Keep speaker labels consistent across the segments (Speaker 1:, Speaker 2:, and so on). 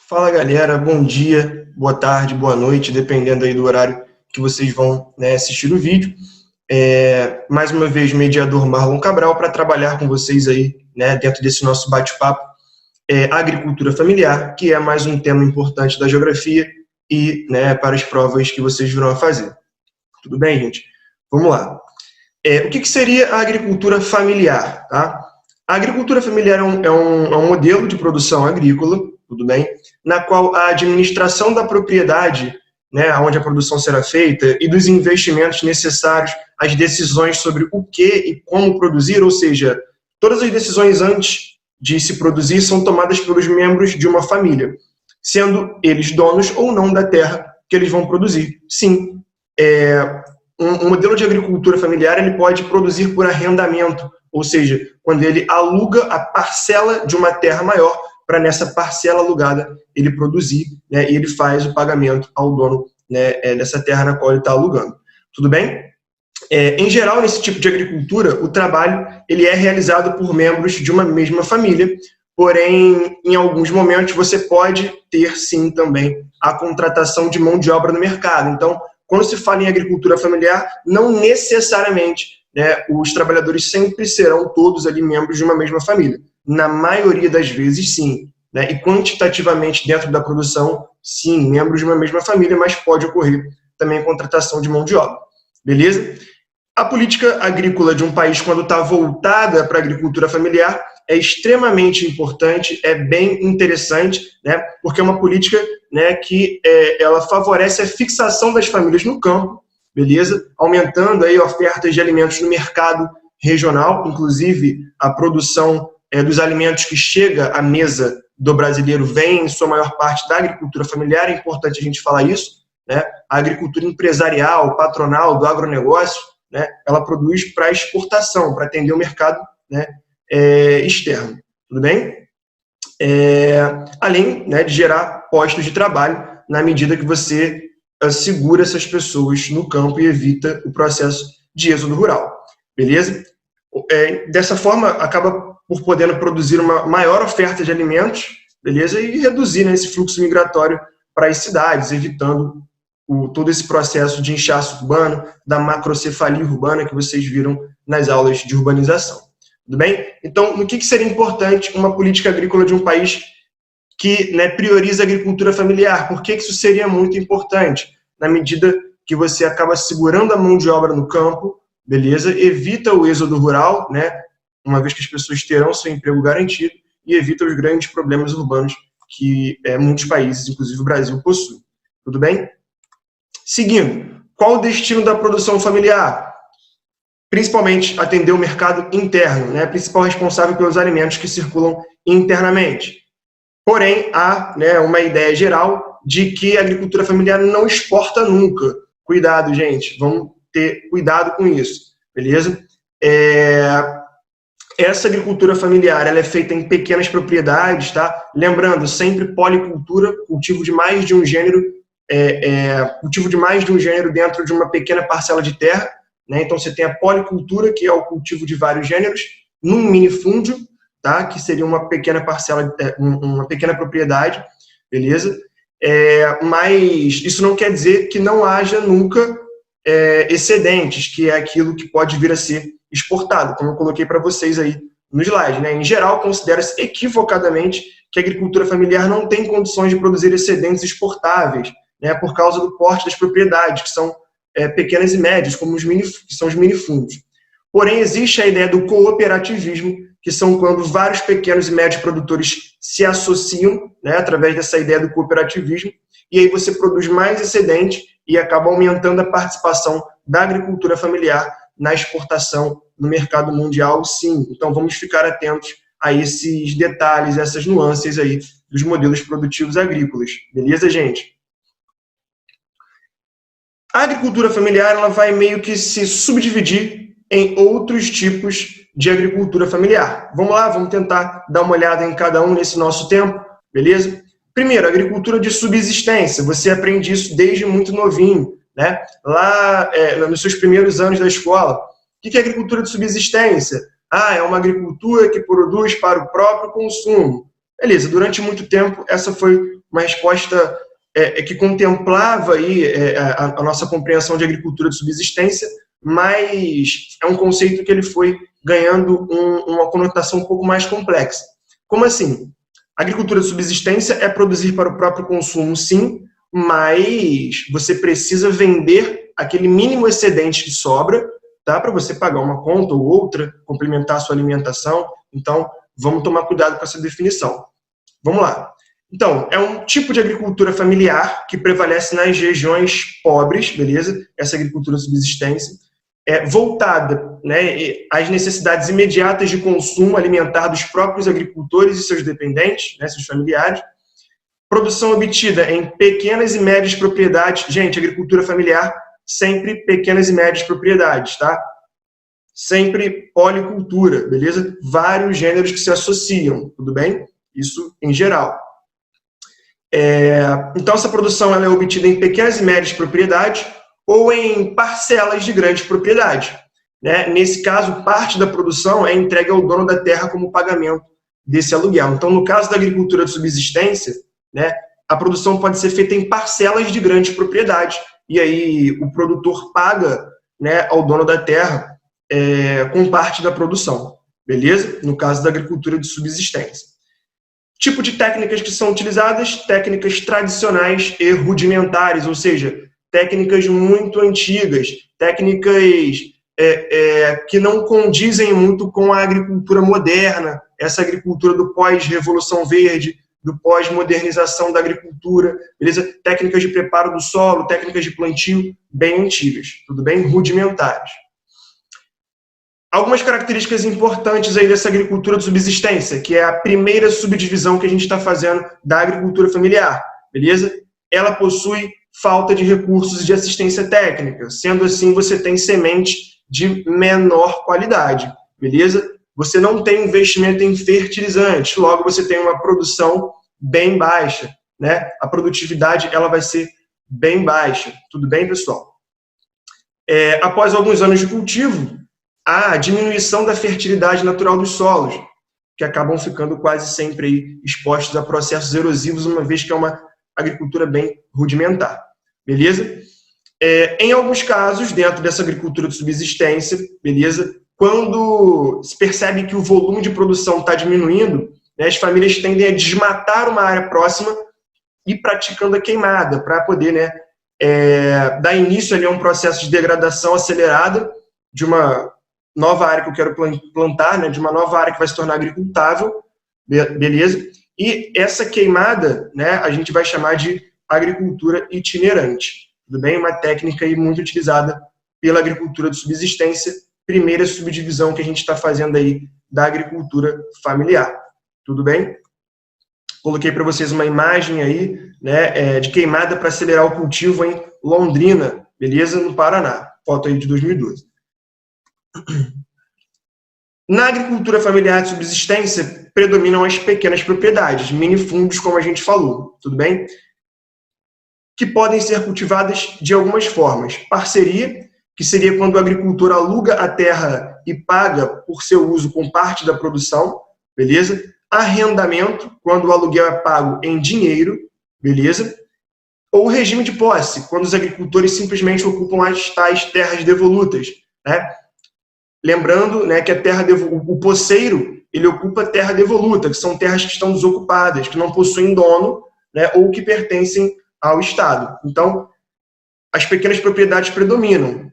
Speaker 1: Fala galera, bom dia, boa tarde, boa noite, dependendo aí do horário que vocês vão, assistir o vídeo. Mais uma vez, mediador Marlon Cabral para trabalhar com vocês aí, dentro desse nosso bate-papo, agricultura familiar, que é mais um tema importante da geografia e para as provas que vocês virão a fazer. Tudo bem, gente? Vamos lá. O que seria a agricultura familiar? Tá? A agricultura familiar é um modelo de produção agrícola, tudo bem? Na qual a administração da propriedade, onde a produção será feita, e dos investimentos necessários, as decisões sobre o que e como produzir, ou seja, todas as decisões antes de se produzir são tomadas pelos membros de uma família, sendo eles donos ou não da terra que eles vão produzir. Sim, um modelo de agricultura familiar ele pode produzir por arrendamento, ou seja, quando ele aluga a parcela de uma terra maior para nessa parcela alugada ele produzir, e ele faz o pagamento ao dono dessa terra na qual ele está alugando. Tudo bem? Em geral, nesse tipo de agricultura, o trabalho ele é realizado por membros de uma mesma família, porém, em alguns momentos, você pode ter, sim, também a contratação de mão de obra no mercado. Então, quando se fala em agricultura familiar, não necessariamente os trabalhadores sempre serão todos ali membros de uma mesma família. Na maioria das vezes, sim. E quantitativamente, dentro da produção, sim, membros de uma mesma família, mas pode ocorrer também a contratação de mão de obra. Beleza? A política agrícola de um país, quando está voltada para a agricultura familiar, é extremamente importante, é bem interessante, porque é uma política que ela favorece a fixação das famílias no campo, beleza? Aumentando aí ofertas de alimentos no mercado regional, inclusive a produção dos alimentos que chega à mesa do brasileiro vem, em sua maior parte, da agricultura familiar. É importante a gente falar isso. A agricultura empresarial, patronal, do agronegócio, ela produz para exportação, para atender o mercado externo. Tudo bem? Além de gerar postos de trabalho, na medida que você segura essas pessoas no campo e evita o processo de êxodo rural. Beleza? Dessa forma, acaba por podendo produzir uma maior oferta de alimentos, beleza? E reduzir esse fluxo migratório para as cidades, evitando todo esse processo de inchaço urbano, da macrocefalia urbana que vocês viram nas aulas de urbanização. Tudo bem? Então, no que seria importante uma política agrícola de um país que prioriza a agricultura familiar? Por que isso seria muito importante? Na medida que você acaba segurando a mão de obra no campo, beleza? Evita o êxodo rural, uma vez que as pessoas terão seu emprego garantido, e evita os grandes problemas urbanos que muitos países, inclusive o Brasil, possuem. Tudo bem? Seguindo, qual o destino da produção familiar? Principalmente atender o mercado interno, principal responsável pelos alimentos que circulam internamente. Porém, há uma ideia geral de que a agricultura familiar não exporta nunca. Cuidado, gente, vamos ter cuidado com isso, beleza? Essa agricultura familiar ela é feita em pequenas propriedades, tá? Lembrando, sempre policultura, cultivo de mais de um gênero, dentro de uma pequena parcela de terra, Então você tem a policultura, que é o cultivo de vários gêneros, num minifúndio, tá? Que seria uma pequena parcela, uma pequena propriedade, beleza? Mas isso não quer dizer que não haja nunca excedentes, que é aquilo que pode vir a ser exportado, como eu coloquei para vocês aí no slide. Em geral, considera-se equivocadamente que a agricultura familiar não tem condições de produzir excedentes exportáveis, por causa do porte das propriedades, que são pequenas e médias, que são os minifúndios. Porém, existe a ideia do cooperativismo, que são quando vários pequenos e médios produtores se associam, através dessa ideia do cooperativismo, e aí você produz mais excedente e acaba aumentando a participação da agricultura familiar na exportação no mercado mundial, sim. Então, vamos ficar atentos a esses detalhes, essas nuances aí dos modelos produtivos agrícolas. Beleza, gente? A agricultura familiar ela vai meio que se subdividir em outros tipos de agricultura familiar. Vamos lá, vamos tentar dar uma olhada em cada um nesse nosso tempo, beleza? Primeiro, agricultura de subsistência. Você aprende isso desde muito novinho, Lá nos seus primeiros anos da escola. O que é agricultura de subsistência? É uma agricultura que produz para o próprio consumo. Beleza, durante muito tempo essa foi uma resposta que contemplava aí a nossa compreensão de agricultura de subsistência, mas é um conceito que ele foi ganhando uma conotação um pouco mais complexa. Como assim? A agricultura de subsistência é produzir para o próprio consumo, sim, mas você precisa vender aquele mínimo excedente que sobra, tá, para você pagar uma conta ou outra, complementar a sua alimentação. Então, vamos tomar cuidado com essa definição. Vamos lá. Então, é um tipo de agricultura familiar que prevalece nas regiões pobres, beleza? Essa agricultura de subsistência, voltada, né, às necessidades imediatas de consumo alimentar dos próprios agricultores e seus dependentes, né, seus familiares. Produção obtida em pequenas e médias propriedades. Gente, agricultura familiar, sempre pequenas e médias propriedades, tá? Sempre policultura, beleza? Vários gêneros que se associam, tudo bem? Isso em geral. Então, essa produção ela é obtida em pequenas e médias propriedades ou em parcelas de grandes propriedades, né? Nesse caso, parte da produção é entregue ao dono da terra como pagamento desse aluguel. Então, no caso da agricultura de subsistência, né, a produção pode ser feita em parcelas de grandes propriedades, e aí o produtor paga, né, ao dono da terra com parte da produção, beleza? No caso da agricultura de subsistência. Tipo de técnicas que são utilizadas, técnicas tradicionais e rudimentares, ou seja, técnicas muito antigas, técnicas que não condizem muito com a agricultura moderna, essa agricultura do pós-revolução verde, do pós-modernização da agricultura, beleza? Técnicas de preparo do solo, técnicas de plantio bem antigas, tudo bem? Rudimentares. Algumas características importantes aí dessa agricultura de subsistência, que é a primeira subdivisão que a gente está fazendo da agricultura familiar, beleza? Ela possui falta de recursos de assistência técnica, sendo assim você tem semente de menor qualidade, beleza? Você não tem investimento em fertilizantes, logo você tem uma produção bem baixa, né? A produtividade ela vai ser bem baixa, tudo bem, pessoal? Após alguns anos de cultivo, a diminuição da fertilidade natural dos solos, que acabam ficando quase sempre aí expostos a processos erosivos, uma vez que é uma agricultura bem rudimentar, beleza? Em alguns casos, dentro dessa agricultura de subsistência, beleza? Quando se percebe que o volume de produção está diminuindo, né, as famílias tendem a desmatar uma área próxima e praticando a queimada, para poder, né, dar início ali a um processo de degradação acelerada de uma nova área que eu quero plantar, né, de uma nova área que vai se tornar agricultável, beleza? E essa queimada, né, a gente vai chamar de agricultura itinerante, tudo bem? Uma técnica aí muito utilizada pela agricultura de subsistência, primeira subdivisão que a gente está fazendo aí da agricultura familiar, tudo bem? Coloquei para vocês uma imagem aí, né, de queimada para acelerar o cultivo em Londrina, beleza? No Paraná, foto aí de 2012. Na agricultura familiar de subsistência, predominam as pequenas propriedades, minifúndios, como a gente falou, tudo bem? Que podem ser cultivadas de algumas formas. Parceria, que seria quando o agricultor aluga a terra e paga por seu uso com parte da produção, beleza? Arrendamento, quando o aluguel é pago em dinheiro, beleza? Ou regime de posse, quando os agricultores simplesmente ocupam as tais terras devolutas, né? Lembrando, né, que o posseiro, ele ocupa terra devoluta, que são terras que estão desocupadas, que não possuem dono, né, ou que pertencem ao Estado. Então, as pequenas propriedades predominam,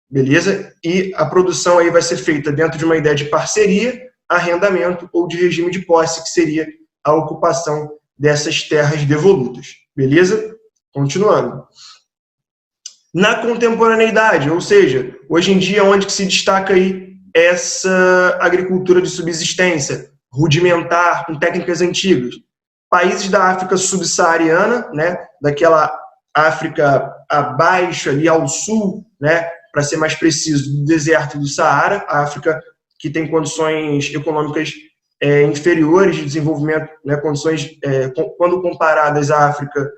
Speaker 1: beleza? E a produção aí vai ser feita dentro de uma ideia de parceria, arrendamento ou de regime de posse, que seria a ocupação dessas terras devolutas, beleza? Continuando. Na contemporaneidade, ou seja, hoje em dia, onde que se destaca aí essa agricultura de subsistência, rudimentar, com técnicas antigas? Países da África subsaariana, né, daquela África abaixo, ali ao sul, né, para ser mais preciso, do deserto do Saara, a África que tem condições econômicas inferiores de desenvolvimento, né, condições, quando comparadas à África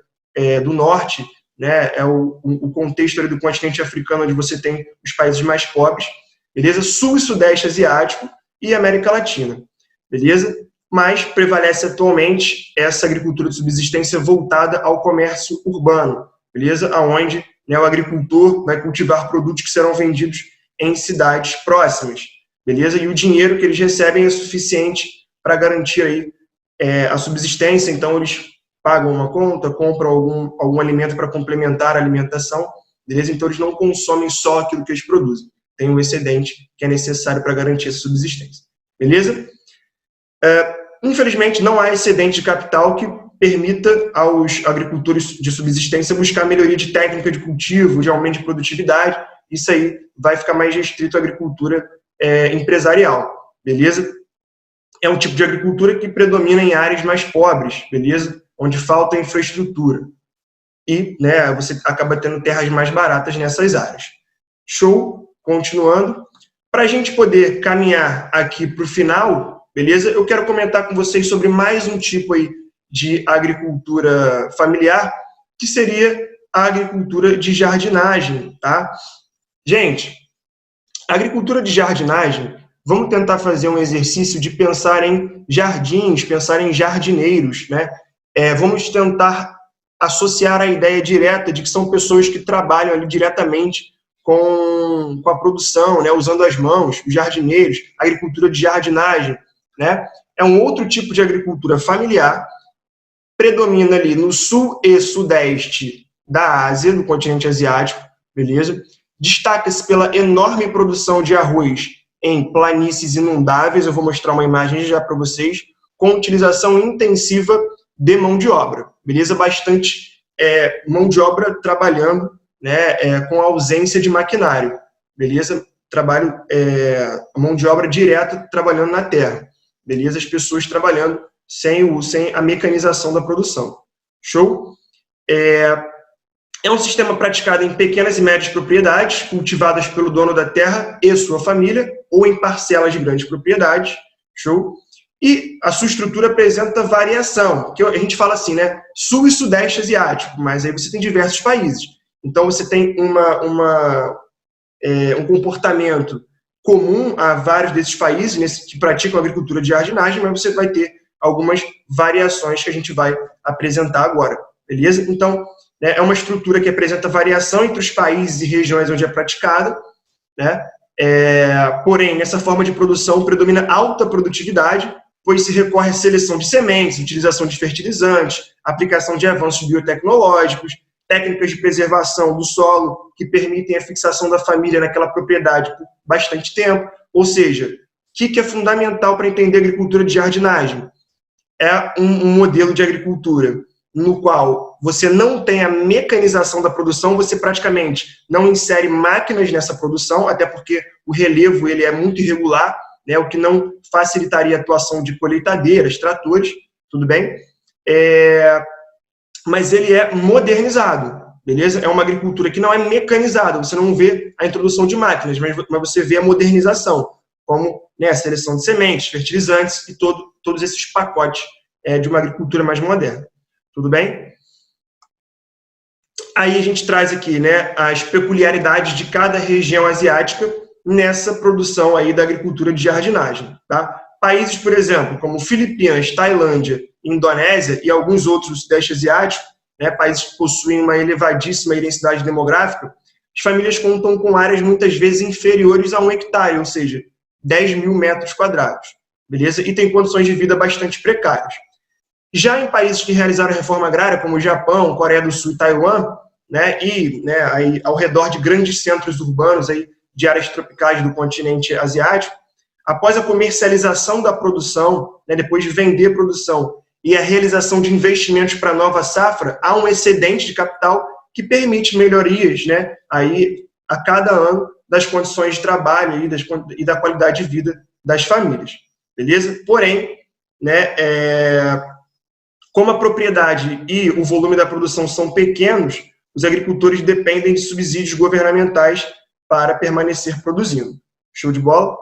Speaker 1: do Norte, né, é o contexto ali do continente africano, onde você tem os países mais pobres, beleza? Sul e Sudeste Asiático e América Latina, beleza? mas prevalece atualmente essa agricultura de subsistência voltada ao comércio urbano, beleza? Onde, né, o agricultor vai cultivar produtos que serão vendidos em cidades próximas, beleza? E o dinheiro que eles recebem é suficiente para garantir aí, a subsistência, então eles pagam uma conta, compram algum alimento para complementar a alimentação, beleza? Então eles não consomem só aquilo que eles produzem, tem um excedente que é necessário para garantir essa subsistência, beleza? Infelizmente, não há excedente de capital que permita aos agricultores de subsistência buscar melhoria de técnica de cultivo, de aumento de produtividade. Isso aí vai ficar mais restrito à agricultura empresarial, beleza? É um tipo de agricultura que predomina em áreas mais pobres, beleza? Onde falta infraestrutura. E, né, você acaba tendo terras mais baratas nessas áreas. Show? Continuando. Para a gente poder caminhar aqui para o final, beleza? Eu quero comentar com vocês sobre mais um tipo aí de agricultura familiar, que seria a agricultura de jardinagem, tá? Gente, a agricultura de jardinagem, vamos tentar fazer um exercício de pensar em jardins, pensar em jardineiros, né? Vamos tentar associar a ideia direta de que são pessoas que trabalham ali diretamente com a produção, né? Usando as mãos, os jardineiros, agricultura de jardinagem, né? É um outro tipo de agricultura familiar, predomina ali no sul e sudeste da Ásia, do continente asiático, beleza? Destaca-se pela enorme produção de arroz em planícies inundáveis, eu vou mostrar uma imagem já para vocês, com utilização intensiva de mão de obra, beleza? Bastante mão de obra trabalhando, né, com ausência de maquinário, beleza? Trabalho, mão de obra direta trabalhando na terra, beleza? As pessoas trabalhando sem a mecanização da produção. Show? É um sistema praticado em pequenas e médias propriedades, cultivadas pelo dono da terra e sua família, ou em parcelas de grandes propriedades. Show? E a sua estrutura apresenta variação, que a gente fala assim, né? Sul e sudeste asiático, mas aí você tem diversos países. Então você tem um comportamento comum a vários desses países que praticam agricultura de jardinagem, mas você vai ter algumas variações que a gente vai apresentar agora, beleza? Então, né, é uma estrutura que apresenta variação entre os países e regiões onde é praticada, né? Porém, nessa forma de produção predomina alta produtividade, pois se recorre à seleção de sementes, utilização de fertilizantes, aplicação de avanços biotecnológicos, técnicas de preservação do solo que permitem a fixação da família naquela propriedade por bastante tempo. Ou seja, o que é fundamental para entender a agricultura de jardinagem? É um modelo de agricultura no qual você não tem a mecanização da produção, você praticamente não insere máquinas nessa produção, até porque o relevo ele é muito irregular, né, o que não facilitaria a atuação de colheitadeiras, tratores, tudo bem? Mas ele é modernizado, beleza? É uma agricultura que não é mecanizada, você não vê a introdução de máquinas, mas você vê a modernização, como, né, a seleção de sementes, fertilizantes e todos esses pacotes de uma agricultura mais moderna. Tudo bem? Aí a gente traz aqui, né, as peculiaridades de cada região asiática nessa produção aí da agricultura de jardinagem, tá? Países, por exemplo, como Filipinas, Tailândia, Indonésia e alguns outros do Sudeste Asiático, né, países que possuem uma elevadíssima densidade demográfica, as famílias contam com áreas muitas vezes inferiores a 1 hectare, ou seja, 10 mil metros quadrados, beleza? E tem condições de vida bastante precárias. Já em países que realizaram reforma agrária, como o Japão, Coreia do Sul e Taiwan, né, aí, ao redor de grandes centros urbanos aí, de áreas tropicais do continente asiático, após a comercialização da produção, né, depois de vender a produção e a realização de investimentos para a nova safra, há um excedente de capital que permite melhorias, né, aí, a cada ano das condições de trabalho e da qualidade de vida das famílias. Beleza? Porém, né, como a propriedade e o volume da produção são pequenos, os agricultores dependem de subsídios governamentais para permanecer produzindo. Show de bola?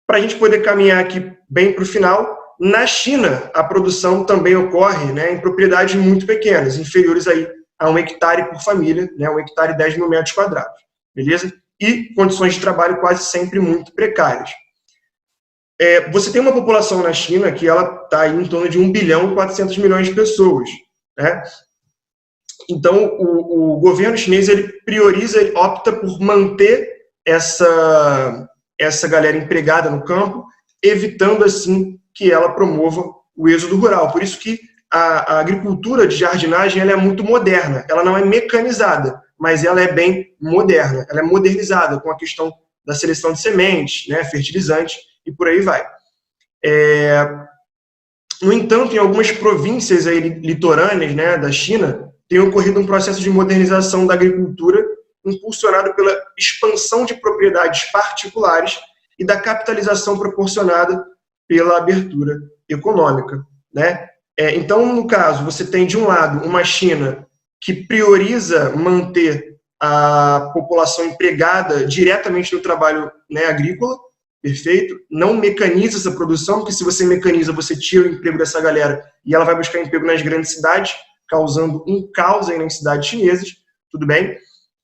Speaker 1: Para a gente poder caminhar aqui bem para o final, na China a produção também ocorre, né, em propriedades muito pequenas, inferiores aí a 1 hectare por família, né, 1 hectare 10 mil metros quadrados, beleza? E condições de trabalho quase sempre muito precárias. Você tem uma população na China que ela está em torno de 1 bilhão e 400 milhões de pessoas, né? Então, o governo chinês, ele prioriza, ele opta por manter essa galera empregada no campo, evitando, assim, que ela promova o êxodo rural. Por isso que a agricultura de jardinagem ela é muito moderna. Ela não é mecanizada, mas ela é bem moderna. Ela é modernizada com a questão da seleção de sementes, né, fertilizantes, e por aí vai. No entanto, em algumas províncias aí litorâneas, né, da China, tem ocorrido um processo de modernização da agricultura impulsionado pela expansão de propriedades particulares e da capitalização proporcionada pela abertura econômica, né? Então, no caso, você tem, de um lado, uma China que prioriza manter a população empregada diretamente no trabalho, né, agrícola, perfeito? Não mecaniza essa produção, porque se você mecaniza, você tira o emprego dessa galera e ela vai buscar emprego nas grandes cidades, causando um caos aí nas cidades chinesas, tudo bem?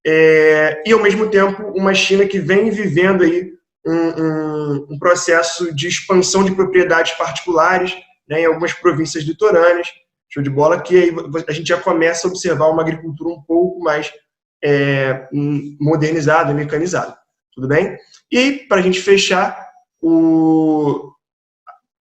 Speaker 1: E, ao mesmo tempo, uma China que vem vivendo aí um processo de expansão de propriedades particulares, né, em algumas províncias litorâneas, show de bola, que aí a gente já começa a observar uma agricultura um pouco mais modernizada, mecanizada, tudo bem? E aí, para a gente fechar,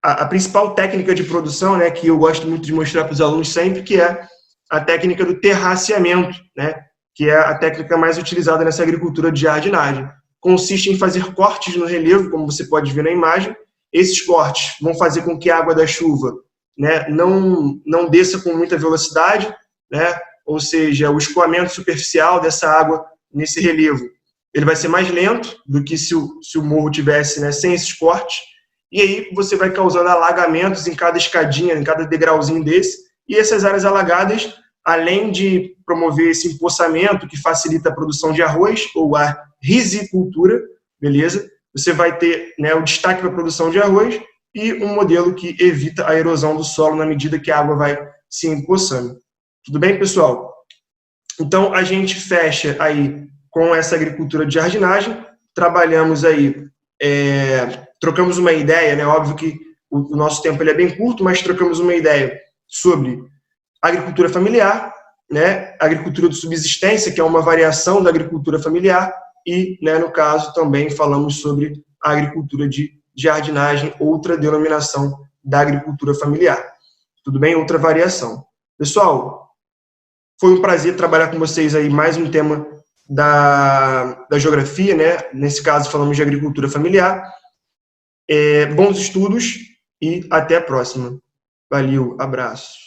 Speaker 1: a principal técnica de produção, né, que eu gosto muito de mostrar para os alunos sempre, que é a técnica do terraceamento, né, que é a técnica mais utilizada nessa agricultura de jardinagem. Consiste em fazer cortes no relevo, como você pode ver na imagem. Esses cortes vão fazer com que a água da chuva, né, não desça com muita velocidade, né, ou seja, o escoamento superficial dessa água nesse relevo ele vai ser mais lento do que se o morro tivesse, né, sem esses cortes, e aí você vai causando alagamentos em cada escadinha, em cada degrauzinho desse, e essas áreas alagadas, além de promover esse empoçamento que facilita a produção de arroz, ou a rizicultura, beleza? Você vai ter, né, o destaque para a produção de arroz e um modelo que evita a erosão do solo na medida que a água vai se empoçando. Tudo bem, pessoal? Então, a gente fecha aí com essa agricultura de jardinagem, trabalhamos aí, trocamos uma ideia, né? Óbvio que o nosso tempo ele é bem curto, mas trocamos uma ideia sobre agricultura familiar, né? Agricultura de subsistência, que é uma variação da agricultura familiar, e, né, no caso, também falamos sobre a agricultura de jardinagem, outra denominação da agricultura familiar. Tudo bem? Outra variação. Pessoal, foi um prazer trabalhar com vocês aí mais um tema da geografia, né? Nesse caso falamos de agricultura familiar. Bons estudos e até a próxima. Valeu, abraço.